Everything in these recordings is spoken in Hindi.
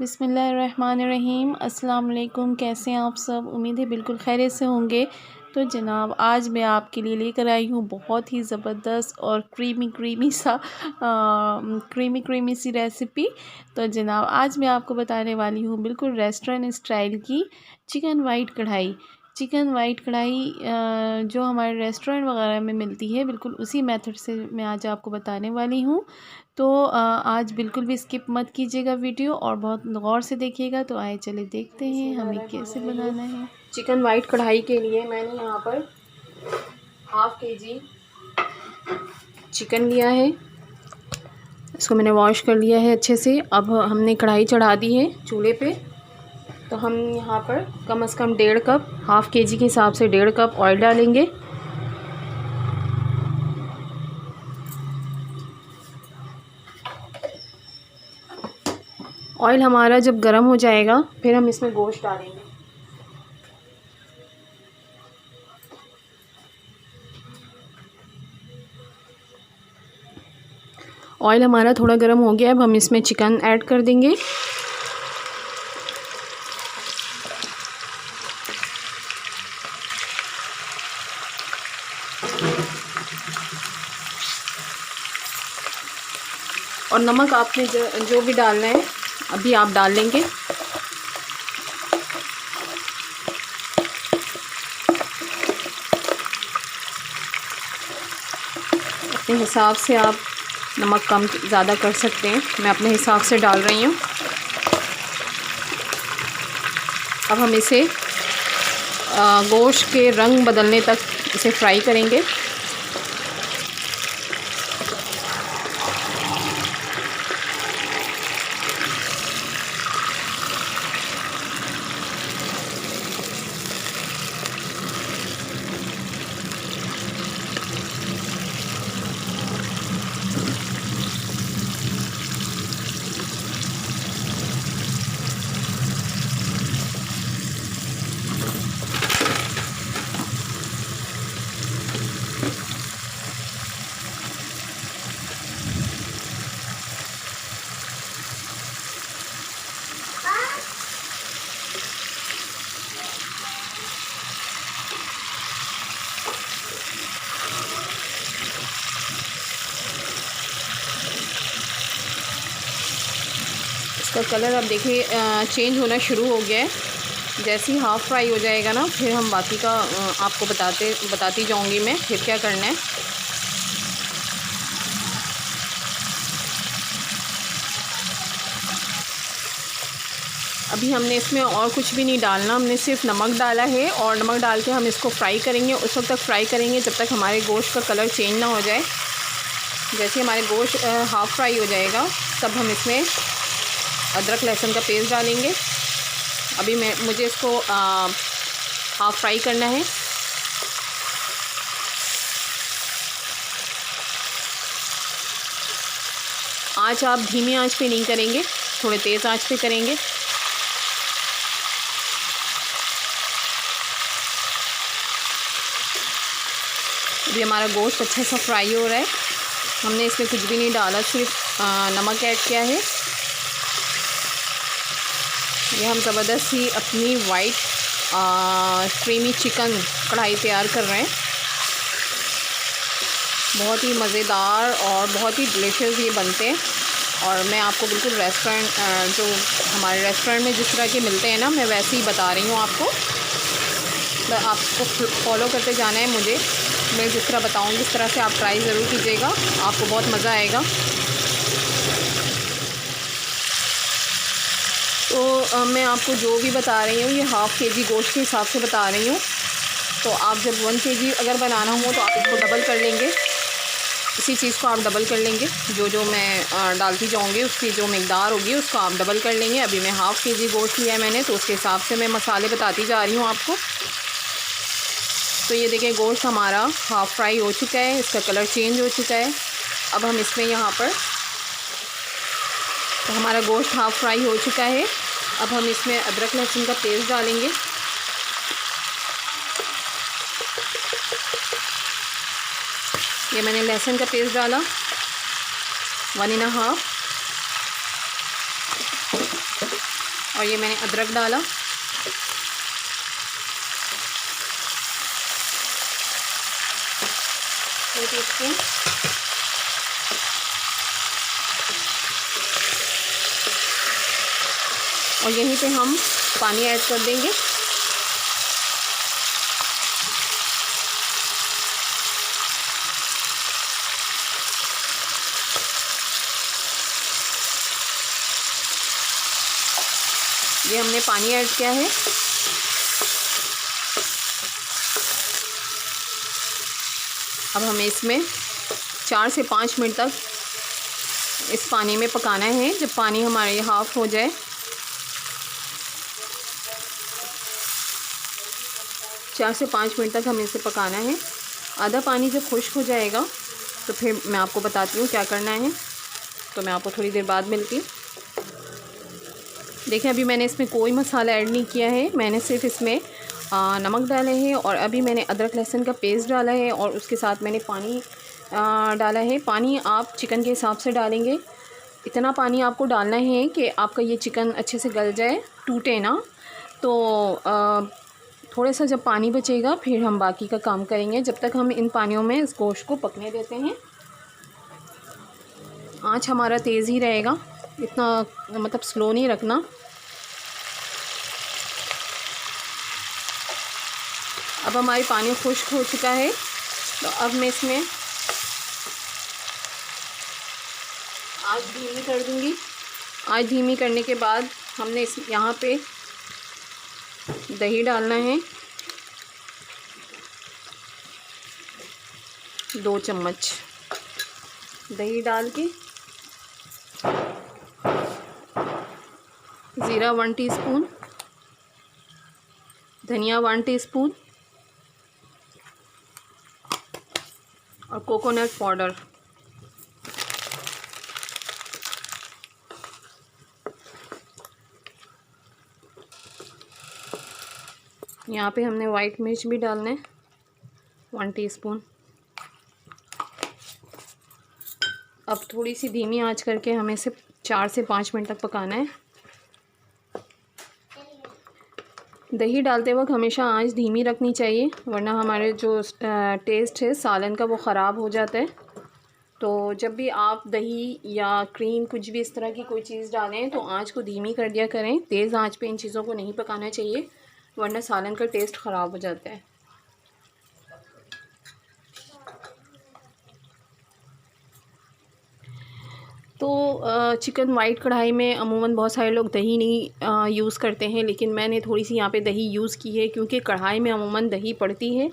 बिस्मिल्लाहिर्रहमानिर्रहीम। अस्सलाम वालेकुम। कैसे हैं आप सब? उम्मीद है बिल्कुल खैरियत से होंगे। तो जनाब आज मैं आपके लिए लेकर आई हूँ बहुत ही ज़बरदस्त और क्रीमी सी रेसिपी। तो जनाब आज मैं आपको बताने वाली हूँ बिल्कुल रेस्टोरेंट स्टाइल की चिकन वाइट कढ़ाई। चिकन वाइट कढ़ाई जो हमारे रेस्टोरेंट वगैरह में मिलती है, बिल्कुल उसी मेथड से मैं आज आपको बताने वाली हूँ। तो आज बिल्कुल भी स्किप मत कीजिएगा वीडियो और बहुत गौर से देखिएगा। तो आइए चले देखते हैं हमें कैसे बनाना है। चिकन वाइट कढ़ाई के लिए मैंने यहाँ पर हाफ़ केजी चिकन लिया है। इसको मैंने वॉश कर लिया है अच्छे से। अब हमने कढ़ाई चढ़ा दी है चूल्हे पे। तो हम यहाँ पर कम से कम 1.5 कप, हाफ़ केजी के हिसाब से 1.5 कप ऑयल डालेंगे। ऑयल हमारा जब गर्म हो जाएगा फिर हम इसमें गोश्त डालेंगे। ऑयल हमारा थोड़ा गर्म हो गया। अब हम इसमें चिकन ऐड कर देंगे। और नमक आपने जो भी डालना है अभी आप डाल लेंगे। अपने हिसाब से आप नमक कम ज़्यादा कर सकते हैं। मैं अपने हिसाब से डाल रही हूँ। अब हम इसे गोश्त के रंग बदलने तक इसे फ्राई करेंगे। इसका कलर अब देखिए चेंज होना शुरू हो गया है। जैसे ही हाफ़ फ्राई हो जाएगा ना, फिर हम बाकी का आपको बताती जाऊंगी मैं फिर क्या करना है। अभी हमने इसमें और कुछ भी नहीं डालना, हमने सिर्फ नमक डाला है और नमक डाल के हम इसको फ्राई करेंगे। उस वक्त तक फ्राई करेंगे जब तक हमारे गोश्त का कलर चेंज ना हो जाए। जैसे हमारे गोश्त हाफ़ फ्राई हो जाएगा तब हम इसमें अदरक लहसुन का पेस्ट डालेंगे। अभी मुझे इसको हाफ़ फ्राई करना है। आँच आप धीमी आंच पे नहीं करेंगे, थोड़े तेज़ आंच पे करेंगे। अभी हमारा गोश्त अच्छा सा फ्राई हो रहा है। हमने इसमें कुछ भी नहीं डाला, सिर्फ नमक ऐड किया है। ये हम ज़बरदस्त ही अपनी वाइट क्रीमी चिकन कढ़ाई तैयार कर रहे हैं। बहुत ही मज़ेदार और बहुत ही डिलीशियस ये बनते हैं। और मैं आपको बिल्कुल रेस्टोरेंट जो हमारे रेस्टोरेंट में जिस तरह के मिलते हैं ना, मैं वैसे ही बता रही हूँ आपको। तो आपको फॉलो करते जाना है मुझे। मैं जिस तरह बताऊँगी इस तरह से आप ट्राई ज़रूर कीजिएगा, आपको बहुत मज़ा आएगा। तो मैं आपको जो भी बता रही हूँ ये हाफ़ केजी गोश्त के हिसाब से बता रही हूँ। तो आप जब 1 केजी अगर बनाना हो तो आप इसको डबल कर लेंगे। इसी चीज़ को आप डबल कर लेंगे। जो मैं डालती जाऊँगी उसकी जो मिक़दार होगी उसको आप डबल कर लेंगे। अभी मैं हाफ़ केजी गोश्त लिया है मैंने, तो उसके हिसाब से मैं मसाले बताती जा रही हूँ आपको। तो ये देखिए गोश्त हमारा हाफ़ फ्राई हो चुका है, इसका कलर चेंज हो चुका है। अब हम इसमें यहाँ पर, तो हमारा गोश्त हाफ़ फ्राई हो चुका है। अब हम इसमें अदरक लहसुन का पेस्ट डालेंगे। ये मैंने लहसुन का पेस्ट डाला 1 1/2। और ये मैंने अदरक डाला, टीस्पून। और यहीं पे हम पानी ऐड कर देंगे। ये हमने पानी ऐड किया है। अब हमें इसमें 4 से 5 मिनट तक इस पानी में पकाना है। जब पानी हमारे हाफ़ हो जाए, 4 से 5 मिनट तक हमें इसे पकाना है। आधा पानी जब खुश्क हो जाएगा तो फिर मैं आपको बताती हूँ क्या करना है। तो मैं आपको थोड़ी देर बाद मिलती हूँ। देखिए, अभी मैंने इसमें कोई मसाला ऐड नहीं किया है। मैंने सिर्फ इसमें नमक डाले हैं और अभी मैंने अदरक लहसुन का पेस्ट डाला है और उसके साथ मैंने पानी डाला है। पानी आप चिकन के हिसाब से डालेंगे। इतना पानी आपको डालना है कि आपका ये चिकन अच्छे से गल जाए, टूटे ना। तो थोड़ा सा जब पानी बचेगा फिर हम बाकी का काम करेंगे। जब तक हम इन पानियों में इस गोश्त को पकने देते हैं। आँच हमारा तेज़ ही रहेगा, इतना मतलब स्लो नहीं रखना। अब हमारी पानी खुश्क हो चुका है, तो अब मैं इसमें आँच धीमी कर दूँगी। आँच धीमी करने के बाद हमने यहाँ पे दही डालना है, 2 चम्मच दही डाल के, ज़ीरा 1 टीस्पून, धनिया 1 टीस्पून और कोकोनट पाउडर। यहाँ पे हमने वाइट मिर्च भी डालना है, 1 टीस्पून। अब थोड़ी सी धीमी आंच करके हमें इसे 4 से 5 मिनट तक पकाना है। दही डालते वक्त हमेशा आंच धीमी रखनी चाहिए, वरना हमारे जो टेस्ट है सालन का वो ख़राब हो जाता है। तो जब भी आप दही या क्रीम कुछ भी इस तरह की कोई चीज़ डालें तो आंच को धीमी कर दिया करें। तेज़ आंच पे इन चीज़ों को नहीं पकाना चाहिए, वरना सालन का टेस्ट ख़राब हो जाता है। तो चिकन वाइट कढ़ाई में अमूमन बहुत सारे लोग दही नहीं यूज़ करते हैं, लेकिन मैंने थोड़ी सी यहाँ पे दही यूज़ की है क्योंकि कढ़ाई में अमूमन दही पड़ती है।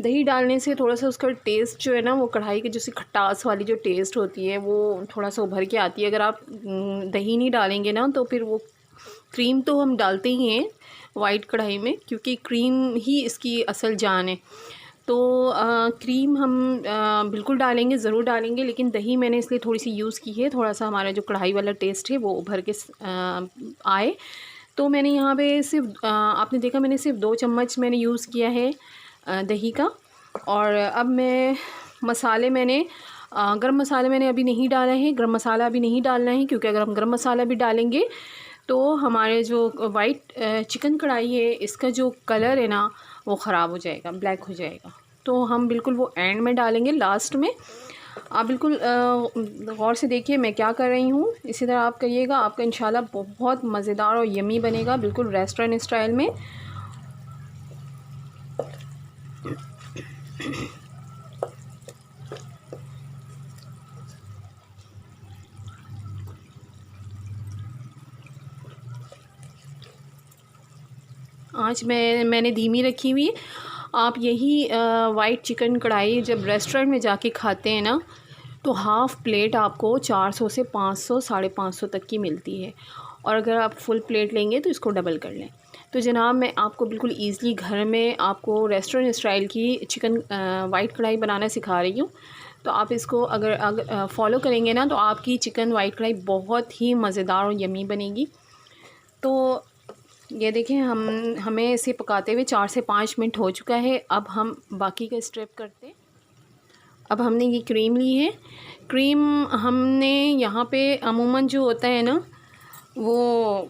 दही डालने से थोड़ा सा उसका टेस्ट जो है ना, वो कढ़ाई की जैसी खटास वाली जो टेस्ट होती है वो थोड़ा सा उभर के आती है। अगर आप दही नहीं डालेंगे ना तो फिर वो, क्रीम तो हम डालते ही हैं वाइट कढ़ाई में क्योंकि क्रीम ही इसकी असल जान है। तो क्रीम हम बिल्कुल डालेंगे, ज़रूर डालेंगे, लेकिन दही मैंने इसलिए थोड़ी सी यूज़ की है, थोड़ा सा हमारा जो कढ़ाई वाला टेस्ट है वो उभर के आए। तो मैंने यहाँ पे सिर्फ आपने देखा मैंने सिर्फ 2 चम्मच मैंने यूज़ किया है दही का। और अब मैं मसाले मैंने गरम मसाला मैंने अभी नहीं डाला है। गरम मसाला अभी नहीं डालना है क्योंकि अगर हम गरम मसाला भी डालेंगे तो हमारे जो वाइट चिकन कढ़ाई है इसका जो कलर है ना वो ख़राब हो जाएगा, ब्लैक हो जाएगा। तो हम बिल्कुल वो एंड में डालेंगे, लास्ट में। आप बिल्कुल गौर से देखिए मैं क्या कर रही हूँ, इसी तरह आप करिएगा, आपका इंशाल्लाह बहुत मज़ेदार और यम्मी बनेगा, बिल्कुल रेस्टोरेंट स्टाइल में। आँच मैंने धीमी रखी हुई। आप यही वाइट चिकन कढ़ाई जब रेस्टोरेंट में जाके खाते हैं ना तो हाफ़ प्लेट आपको 400 से 500 550 तक की मिलती है, और अगर आप फुल प्लेट लेंगे तो इसको डबल कर लें। तो जनाब मैं आपको बिल्कुल ईज़िली घर में आपको रेस्टोरेंट स्टाइल की चिकन वाइट कढ़ाई बनाना सिखा रही हूँ। तो आप इसको अगर फॉलो करेंगे ना तो आपकी चिकन वाइट कढ़ाई बहुत ही मज़ेदार और यम्मी बनेगी। तो ये देखें हमें इसे पकाते हुए 4 से 5 मिनट हो चुका है। अब हम बाकी का स्टेप करते हैं। अब हमने ये क्रीम ली है। क्रीम हमने यहाँ पे अमूमन जो होता है ना वो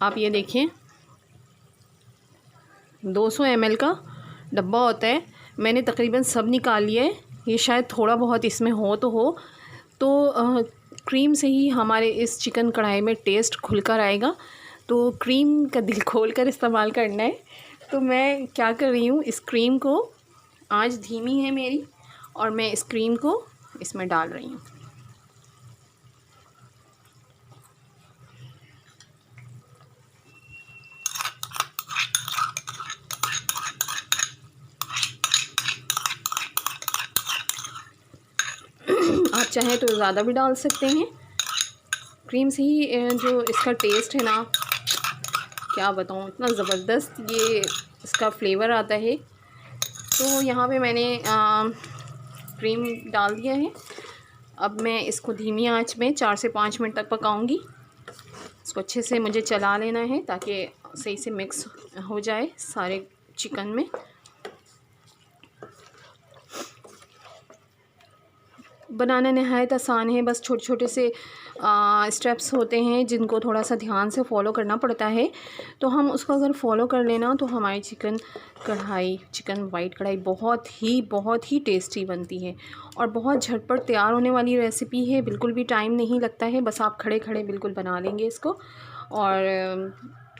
आप ये देखें 200 ml का डब्बा होता है, मैंने तकरीबन सब निकाल लिया है। ये शायद थोड़ा बहुत इसमें हो तो क्रीम से ही हमारे इस चिकन कढ़ाई में टेस्ट खुलकर आएगा। तो क्रीम का दिल खोल कर इस्तेमाल करना है। तो मैं क्या कर रही हूँ, इस क्रीम को, आंच धीमी है मेरी, और मैं इस क्रीम को इसमें डाल रही हूँ। आप चाहें तो ज़्यादा भी डाल सकते हैं। क्रीम से ही जो इसका टेस्ट है ना, क्या बताऊँ, इतना ज़बरदस्त ये इसका फ्लेवर आता है। तो यहाँ पे मैंने क्रीम डाल दिया है। अब मैं इसको धीमी आंच में 4 से 5 मिनट तक पकाऊंगी। इसको अच्छे से मुझे चला लेना है ताकि सही से मिक्स हो जाए सारे चिकन में। बनाना नहायत आसान है, बस छोटे छोटे से स्टेप्स होते हैं जिनको थोड़ा सा ध्यान से फॉलो करना पड़ता है। तो हम उसको अगर फॉलो कर लेना तो हमारी चिकन वाइट कढ़ाई बहुत ही टेस्टी बनती है और बहुत झटपट तैयार होने वाली रेसिपी है। बिल्कुल भी टाइम नहीं लगता है, बस आप खड़े खड़े बिल्कुल बना लेंगे इसको। और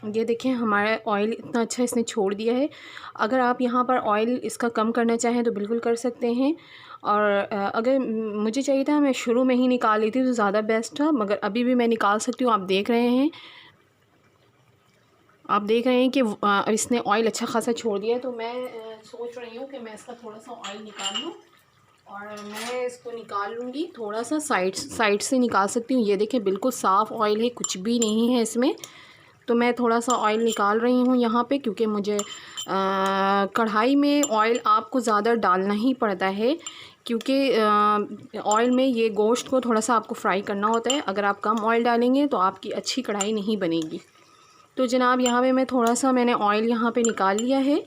ये देखें हमारा ऑयल इतना अच्छा इसने छोड़ दिया है। अगर आप यहाँ पर ऑयल इसका कम करना चाहें तो बिल्कुल कर सकते हैं। और अगर मुझे चाहिए था मैं शुरू में ही निकाल लेती तो ज़्यादा बेस्ट था, मगर अभी भी मैं निकाल सकती हूँ। आप देख रहे हैं कि इसने ऑयल अच्छा खासा छोड़ दिया है। तो मैं सोच रही हूँ कि मैं इसका थोड़ा सा ऑयल निकाल लूँ और मैं इसको निकाल लूँगी। थोड़ा सा साइड से निकाल सकती हूँ। ये देखें बिल्कुल साफ़ ऑयल है, कुछ भी नहीं है इसमें। तो मैं थोड़ा सा ऑयल निकाल रही हूँ यहाँ पे, क्योंकि मुझे कढ़ाई में ऑयल आपको ज़्यादा डालना ही पड़ता है, क्योंकि ऑयल में ये गोश्त को थोड़ा सा आपको फ्राई करना होता है। अगर आप कम ऑयल डालेंगे तो आपकी अच्छी कढ़ाई नहीं बनेगी। तो जनाब यहाँ पे मैंने ऑयल यहाँ पे निकाल लिया है।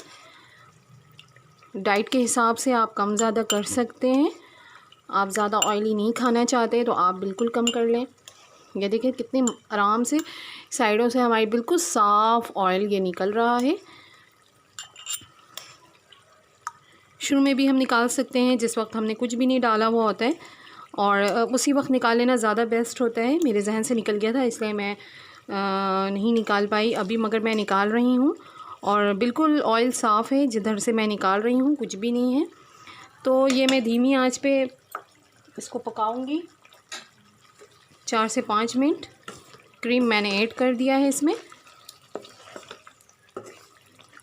डाइट के हिसाब से आप कम ज़्यादा कर सकते हैं। आप ज़्यादा ऑयली नहीं खाना चाहते तो आप बिल्कुल कम कर लें। ये देखिए कितने आराम से साइडों से हमारी बिल्कुल साफ़ ऑयल ये निकल रहा है। शुरू में भी हम निकाल सकते हैं जिस वक्त हमने कुछ भी नहीं डाला हुआ होता है, और उसी वक्त निकाल लेना ज़्यादा बेस्ट होता है। मेरे जहन से निकल गया था इसलिए मैं नहीं निकाल पाई अभी, मगर मैं निकाल रही हूँ और बिल्कुल ऑयल साफ़ है जिधर से मैं निकाल रही हूँ, कुछ भी नहीं है। तो ये मैं धीमी आंच पे इसको पकाऊंगी 4 से 5 मिनट। क्रीम मैंने ऐड कर दिया है इसमें।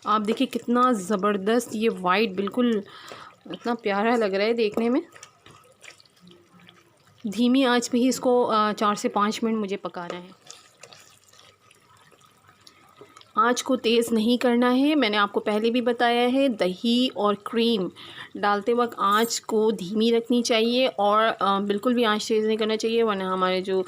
आप देखिए कितना ज़बरदस्त ये वाइट, बिल्कुल इतना प्यारा लग रहा है देखने में। धीमी आंच पे ही इसको 4 से 5 मिनट मुझे पकाना है। आँच को तेज़ नहीं करना है। मैंने आपको पहले भी बताया है, दही और क्रीम डालते वक्त आँच को धीमी रखनी चाहिए और बिल्कुल भी आँच तेज़ नहीं करना चाहिए, वरना हमारे जो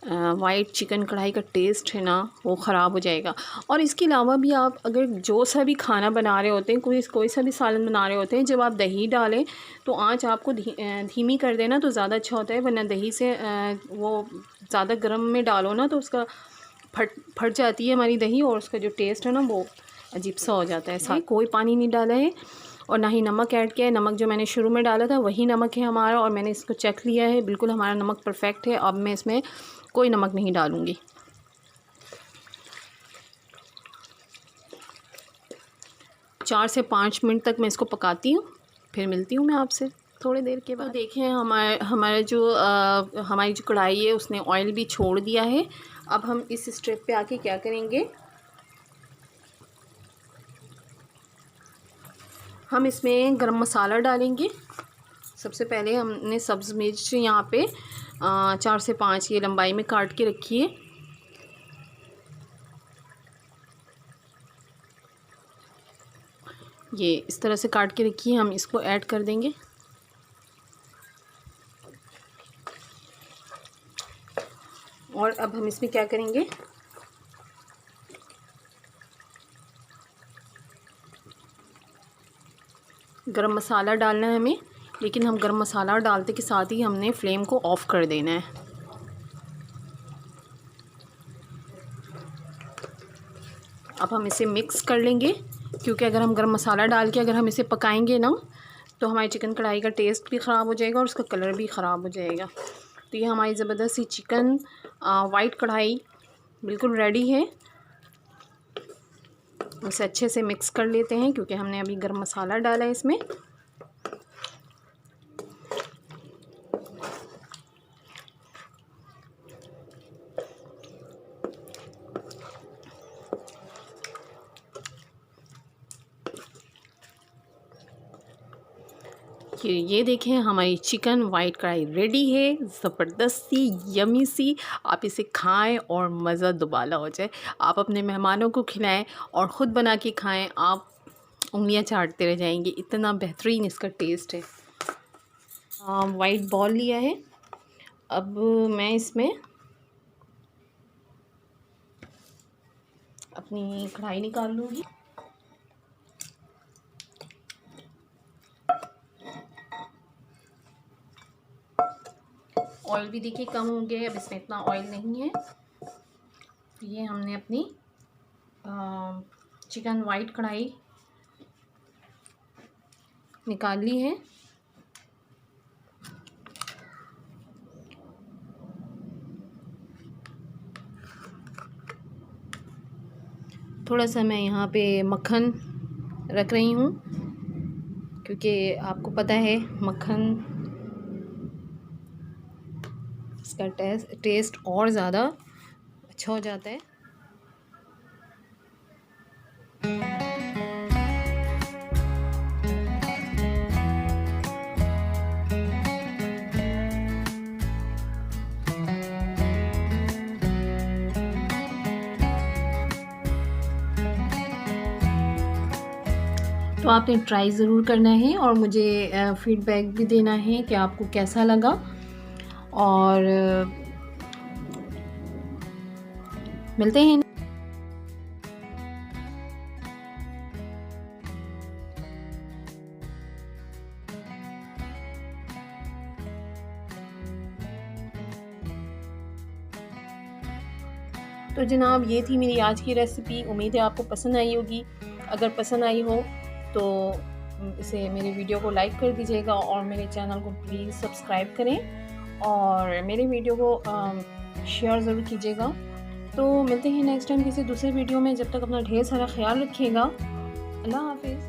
वाइट चिकन कढ़ाई का टेस्ट है ना वो ख़राब हो जाएगा। और इसके अलावा भी आप अगर जो सा भी खाना बना रहे होते हैं, कोई सा भी सालन बना रहे होते हैं, जब आप दही डालें तो आँच आपको धीमी कर देना तो ज़्यादा अच्छा होता है। वरना दही से वो ज़्यादा गर्म में डालो ना तो उसका फट जाती है हमारी दही, और उसका जो टेस्ट है ना वो अजीब सा हो जाता है। साथ कोई पानी नहीं डाला है और ना ही नमक ऐड किया है। नमक जो मैंने शुरू में डाला था वही नमक है हमारा, और मैंने इसको चेक लिया है, बिल्कुल हमारा नमक परफेक्ट है। अब मैं इसमें कोई नमक नहीं डालूँगी। चार से 5 मिनट तक मैं इसको पकाती हूँ, फिर मिलती हूँ मैं आपसे थोड़ी देर के बाद। तो देखें हमारी जो कढ़ाई है उसने ऑयल भी छोड़ दिया है। अब हम इस स्टेप पे आके क्या करेंगे, हम इसमें गरम मसाला डालेंगे। सबसे पहले हमने सब्ज़ मिर्च यहाँ पे 4 से 5 ये लंबाई में काट के रखी है। ये इस तरह से काट के रखी है, हम इसको ऐड कर देंगे। और अब हम इसमें क्या करेंगे, गरम मसाला डालना है हमें, लेकिन हम गरम मसाला डालते के साथ ही हमने फ्लेम को ऑफ़ कर देना है। अब हम इसे मिक्स कर लेंगे, क्योंकि अगर हम गरम मसाला डाल के अगर हम इसे पकाएंगे ना तो हमारी चिकन कढ़ाई का टेस्ट भी ख़राब हो जाएगा और उसका कलर भी ख़राब हो जाएगा। तो ये हमारी ज़बरदस्त सी चिकन वाइट कढ़ाई बिल्कुल रेडी है। इसे अच्छे से मिक्स कर लेते हैं, क्योंकि हमने अभी गरम मसाला डाला है इसमें। ये देखें हमारी चिकन वाइट कढ़ाई रेडी है, ज़बरदस्त सी यमी सी। आप इसे खाएं और मज़ा दुबाला हो जाए। आप अपने मेहमानों को खिलाएं और ख़ुद बना के खाएं, आप उंगलियां चाटते रह जाएंगे, इतना बेहतरीन इसका टेस्ट है। वाइट बॉल लिया है, अब मैं इसमें अपनी कढ़ाई निकाल लूँगी। ऑयल भी देखिए कम हो गया है, अब इसमें इतना ऑयल नहीं है। ये हमने अपनी चिकन वाइट कढ़ाई निकाल ली है। थोड़ा सा मैं यहाँ पे मक्खन रख रही हूँ, क्योंकि आपको पता है मक्खन इसका टेस्ट और ज़्यादा अच्छा हो जाता है। तो आपने ट्राई ज़रूर करना है और मुझे फ़ीडबैक भी देना है कि आपको कैसा लगा। और मिलते हैं। तो जनाब ये थी मेरी आज की रेसिपी, उम्मीद है आपको पसंद आई होगी। अगर पसंद आई हो तो इसे मेरे वीडियो को लाइक कर दीजिएगा और मेरे चैनल को प्लीज़ सब्सक्राइब करें और मेरे वीडियो को शेयर ज़रूर कीजिएगा। तो मिलते हैं नेक्स्ट टाइम किसी दूसरे वीडियो में। जब तक अपना ढेर सारा ख्याल रखिएगा। अल्लाह हाफ़िज़।